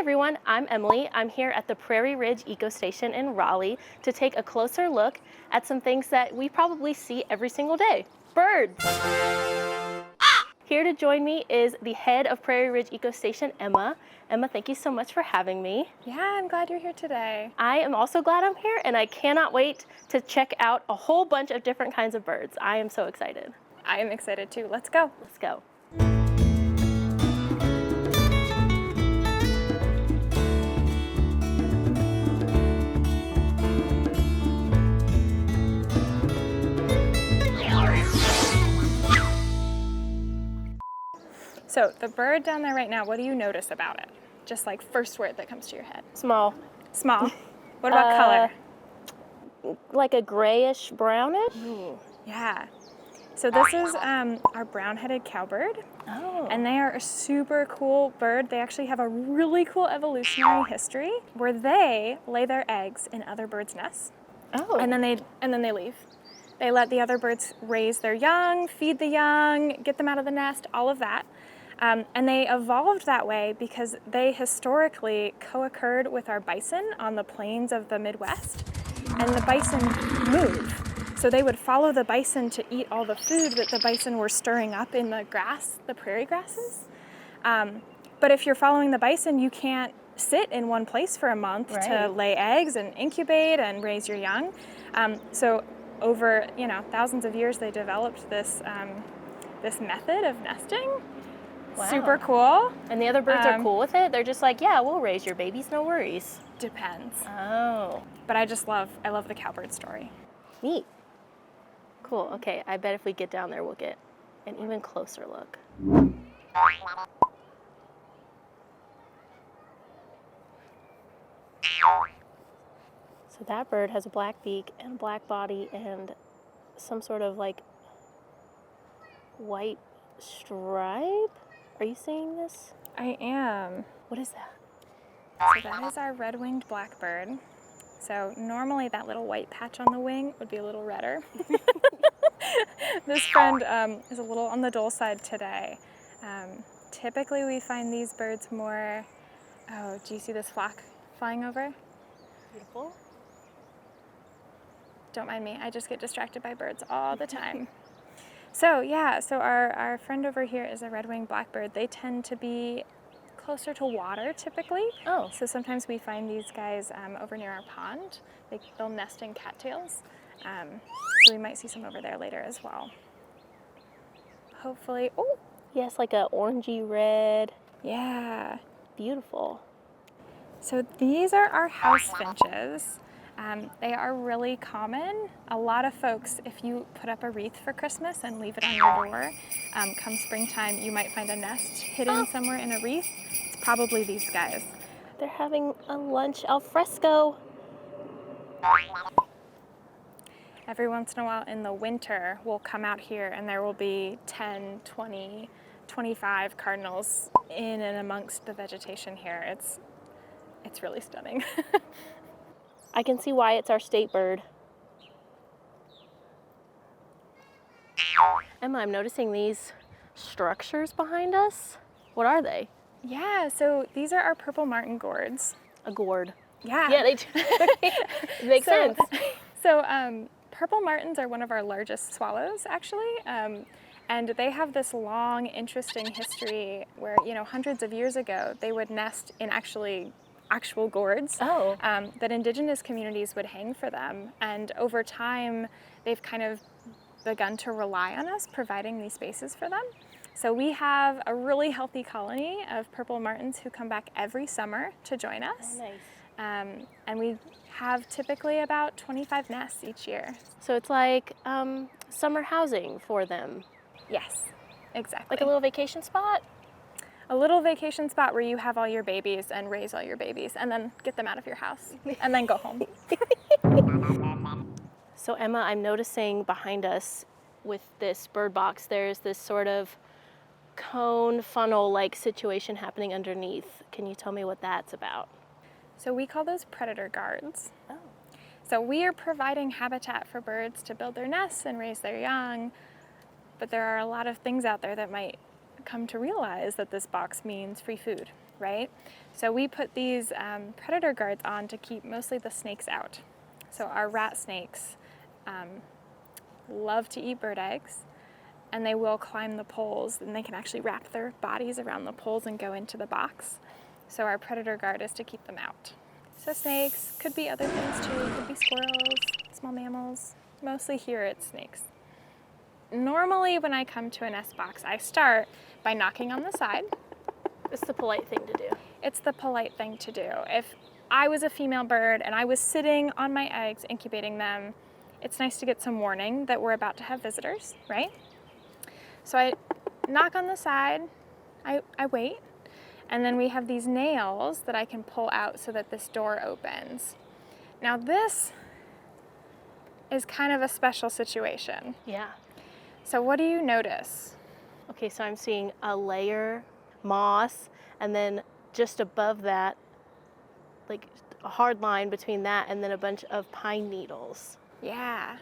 everyone, I'm Emily. I'm here at the Prairie Ridge Ecostation in Raleigh to take a closer look at some things that we probably see every single day. Birds! Here to join me is the head of Prairie Ridge Ecostation, Emma. Emma, thank you so much for having me. Yeah, I'm glad you're here today. I am also glad I'm here, and I cannot wait to check out a whole bunch of different kinds of birds. I am so excited. I am excited too. Let's go. Let's go. So the bird down there right now, what do you notice about it? Just like first word that comes to your head. Small. Small. What about color? Like a grayish brownish? Yeah. So this is our brown-headed cowbird. Oh. And they are a super cool bird. They actually have a really cool evolutionary history where they lay their eggs in other birds' nests. Oh. And then they leave. They let the other birds raise their young, feed the young, get them out of the nest, all of that. And they evolved that way because they historically co-occurred with our bison on the plains of the Midwest. And the bison move. So they would follow the bison to eat all the food that the bison were stirring up in the grass, the prairie grasses. But if you're following the bison, you can't sit in one place for a month to lay eggs and incubate and raise your young. So over thousands of years, they developed this this method of nesting. Wow. Super cool. And the other birds are cool with it? They're just like, yeah, we'll raise your babies, no worries. Depends. Oh. But I love the cowbird story. Neat. Cool. Okay, I bet if we get down there, we'll get an even closer look. So that bird has a black beak and a black body and some sort of like white stripe. Are you seeing this? I am. What is that? So that is our red-winged blackbird. So normally that little white patch on the wing would be a little redder. This friend is a little on the dull side today. Typically we find these birds more, do you see this flock flying over? Beautiful. Don't mind me, I just get distracted by birds all the time. So our friend over here is a red-winged blackbird. They tend to be closer to water typically. Oh. So sometimes we find these guys over near our pond. They'll nest in cattails. So we might see some over there later as well. Hopefully, oh. Yes, like a orangey red. Yeah. Beautiful. So these are our house finches. They are really common. A lot of folks, if you put up a wreath for Christmas and leave it on your door, come springtime, you might find a nest hidden somewhere in a wreath. It's probably these guys. They're having a lunch al fresco. Every once in a while in the winter, we'll come out here and there will be 10, 20, 25 cardinals in and amongst the vegetation here. It's really stunning. I can see why it's our state bird. Emma, I'm noticing these structures behind us. What are they? Yeah, so these are our purple martin gourds. A gourd. Yeah. Yeah, they do. It makes sense. So purple martins are one of our largest swallows, actually. And they have this long, interesting history where, hundreds of years ago, they would nest in actual gourds that indigenous communities would hang for them. And over time, they've kind of begun to rely on us providing these spaces for them. So we have a really healthy colony of purple martins who come back every summer to join us. Oh, nice. And we have typically about 25 nests each year. So it's like summer housing for them. Yes, exactly. Like a little vacation spot? A little vacation spot where you have all your babies and raise all your babies and then get them out of your house and then go home. So Emma, I'm noticing behind us with this bird box, there's this sort of cone funnel-like situation happening underneath. Can you tell me what that's about? So we call those predator guards. Oh. So we are providing habitat for birds to build their nests and raise their young, but there are a lot of things out there that might come to realize that this box means free food. right? So we put these predator guards on to keep mostly the snakes out. So our rat snakes love to eat bird eggs, and they will climb the poles, and they can actually wrap their bodies around the poles and go into the box. So our predator guard is to keep them out. So snakes, could be other things too, could be squirrels, small mammals. Mostly here it's snakes. Normally when I come to a nest box, I start by knocking on the side. It's the polite thing to do. It's the polite thing to do. If I was a female bird and I was sitting on my eggs incubating them, it's nice to get some warning that we're about to have visitors, right? So I knock on the side, I wait, and then we have these nails that I can pull out so that this door opens. Now this is kind of a special situation. Yeah. So what do you notice? Okay, so I'm seeing a layer, moss, and then just above that, like a hard line between that and then a bunch of pine needles. Yeah.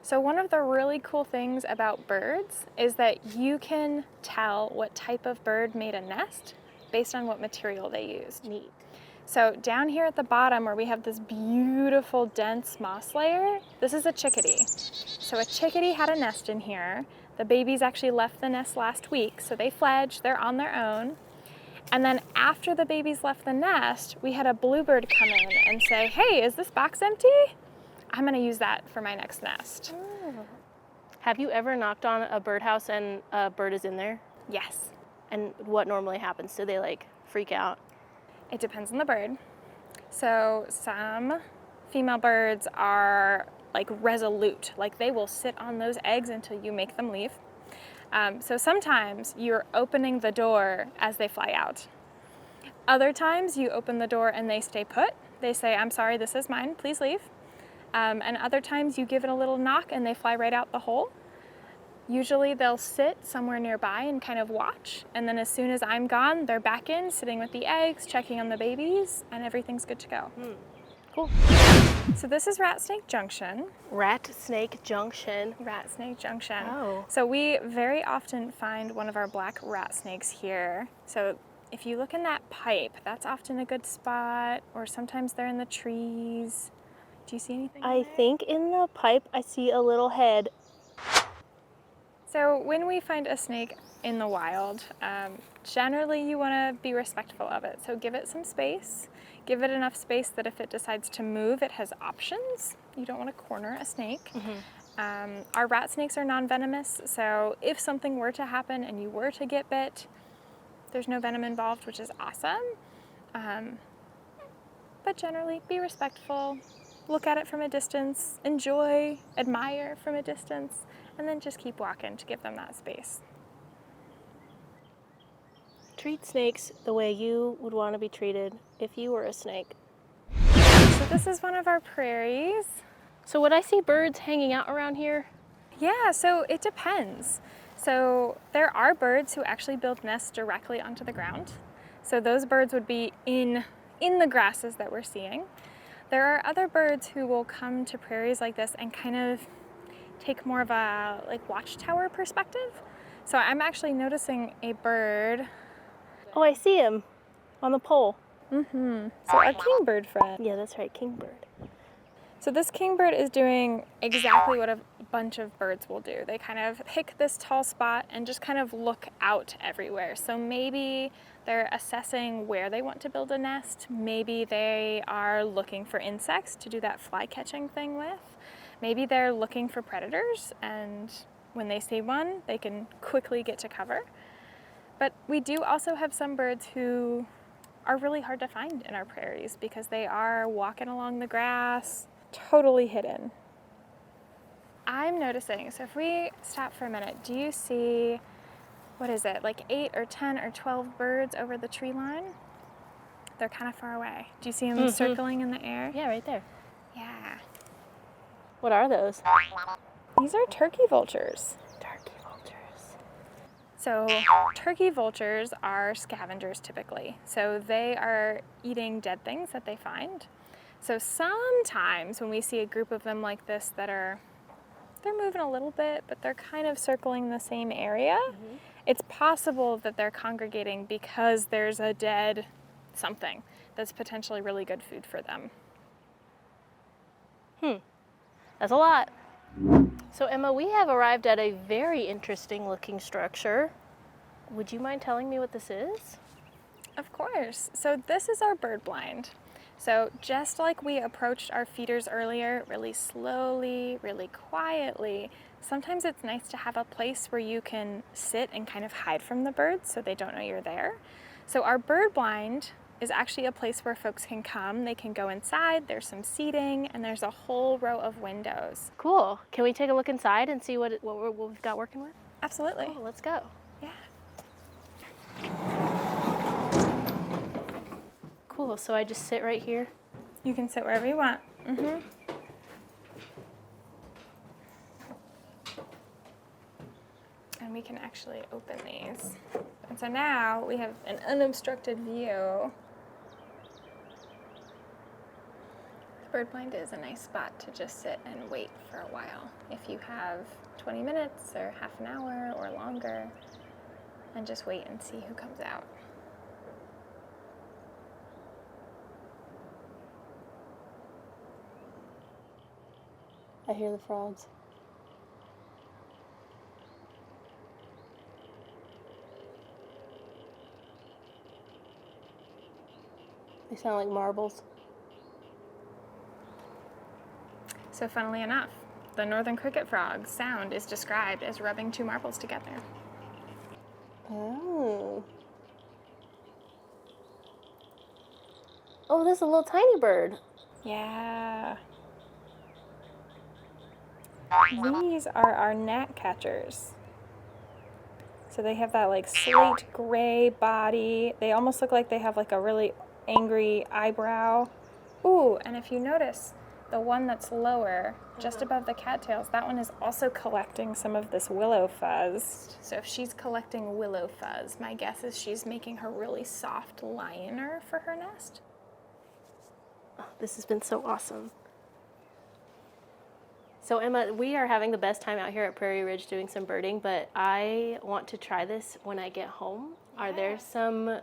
So one of the really cool things about birds is that you can tell what type of bird made a nest based on what material they used. Neat. So down here at the bottom where we have this beautiful dense moss layer, this is a chickadee. So a chickadee had a nest in here. The babies actually left the nest last week, so they fledged, they're on their own. And then after the babies left the nest, we had a bluebird come in and say, hey, is this box empty? I'm gonna use that for my next nest. Oh. Have you ever knocked on a birdhouse and a bird is in there? Yes. And what normally happens? Do they like freak out? It depends on the bird. So some female birds are like resolute, like they will sit on those eggs until you make them leave. So sometimes you're opening the door as they fly out. Other times you open the door and they stay put. They say, I'm sorry, this is mine, please leave. And other times you give it a little knock and they fly right out the hole. Usually they'll sit somewhere nearby and kind of watch, and then as soon as I'm gone, they're back in, sitting with the eggs, checking on the babies, and everything's good to go. Cool. So this is Rat Snake Junction. Rat Snake Junction. Rat Snake Junction. Oh. So we very often find one of our black rat snakes here. So if you look in that pipe, that's often a good spot, or sometimes they're in the trees. Do you see anything? I think in the pipe I see a little head. So when we find a snake in the wild, generally you want to be respectful of it. So give it some space. Give it enough space that if it decides to move, it has options. You don't want to corner a snake. Our rat snakes are non-venomous, so if something were to happen and you were to get bit, there's no venom involved, which is awesome. But generally, be respectful. Look at it from a distance. Enjoy, admire from a distance. And then just keep walking to give them that space. Treat snakes the way you would want to be treated if you were a snake. So this is one of our prairies. So would I see birds hanging out around here? Yeah, so it depends. So there are birds who actually build nests directly onto the ground. So those birds would be in the grasses that we're seeing. There are other birds who will come to prairies like this and kind of take more of a like watchtower perspective. So I'm actually noticing a bird. Oh, I see him on the pole. So our kingbird friend. Yeah, that's right, kingbird. So this kingbird is doing exactly what a bunch of birds will do. They kind of pick this tall spot and just kind of look out everywhere. So maybe they're assessing where they want to build a nest. Maybe they are looking for insects to do that fly catching thing with. Maybe they're looking for predators, and when they see one, they can quickly get to cover. But we do also have some birds who are really hard to find in our prairies because they are walking along the grass, totally hidden. I'm noticing, so if we stop for a minute, do you see, what is it, like 8 or 10 or 12 birds over the tree line? They're kind of far away. Do you see them circling in the air? Yeah, right there. Yeah. What are those? These are turkey vultures. Turkey vultures. So turkey vultures are scavengers typically. So they are eating dead things that they find. So sometimes when we see a group of them like this they're moving a little bit, but they're kind of circling the same area, it's possible that they're congregating because there's a dead something that's potentially really good food for them. That's a lot. So Emma, we have arrived at a very interesting looking structure. Would you mind telling me what this is? Of course. So this is our bird blind. So just like we approached our feeders earlier, really slowly, really quietly, sometimes it's nice to have a place where you can sit and kind of hide from the birds so they don't know you're there. So our bird blind is actually a place where folks can come. They can go inside, there's some seating, and there's a whole row of windows. Cool. Can we take a look inside and see what we've got working with? Absolutely. Oh, let's go. Yeah. Cool, so I just sit right here? You can sit wherever you want. And we can actually open these. And so now we have an unobstructed view. The bird blind is a nice spot to just sit and wait for a while. If you have 20 minutes or half an hour or longer, and just wait and see who comes out. I hear the frogs. They sound like marbles. So funnily enough, the northern cricket frog's sound is described as rubbing two marbles together. Oh. Oh, there's a little tiny bird. Yeah. These are our gnatcatchers. So they have that like slate gray body. They almost look like they have like a really angry eyebrow. Ooh, and if you notice, the one that's lower, just above the cattails, that one is also collecting some of this willow fuzz. So if she's collecting willow fuzz, my guess is she's making her really soft liner for her nest. Oh, this has been so awesome. So Emma, we are having the best time out here at Prairie Ridge doing some birding, but I want to try this when I get home. Are there some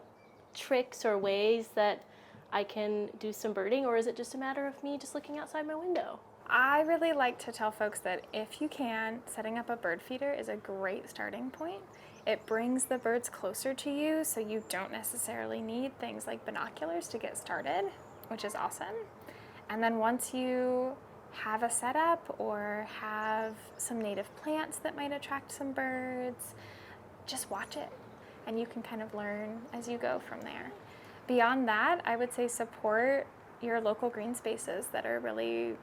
tricks or ways that I can do some birding, or is it just a matter of me just looking outside my window? I really like to tell folks that if you can, setting up a bird feeder is a great starting point. It brings the birds closer to you, so you don't necessarily need things like binoculars to get started, which is awesome. And then once you have a setup or have some native plants that might attract some birds, just watch it and you can kind of learn as you go from there. Beyond that, I would say support your local green spaces that are really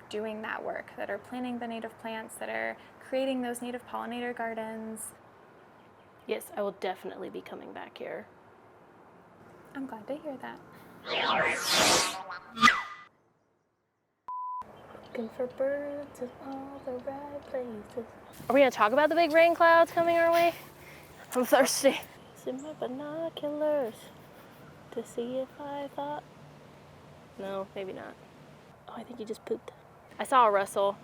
doing that work, that are planting the native plants, that are creating those native pollinator gardens. Yes, I will definitely be coming back here. I'm glad to hear that. Looking for birds in all the right places. Are we gonna talk about the big rain clouds coming our way? I'm thirsty. Using my binoculars to see if I thought. No, maybe not. Oh, I think he just pooped. I saw a rustle.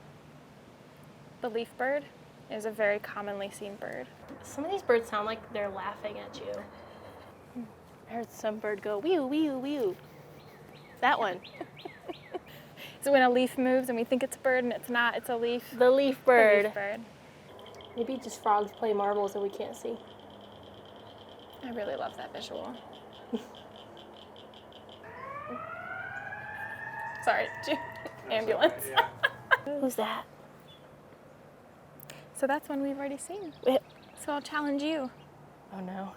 The leaf bird is a very commonly seen bird. Some of these birds sound like they're laughing at you. I heard some bird go, wee-oo, wee-oo, wee-oo. That one. So when a leaf moves and we think it's a bird and it's not, it's a leaf. The leaf bird. The leaf bird. Maybe just frogs play marbles and we can't see. I really love that visual. Sorry, ambulance. Who's that? So that's one we've already seen. So I'll challenge you. Oh no.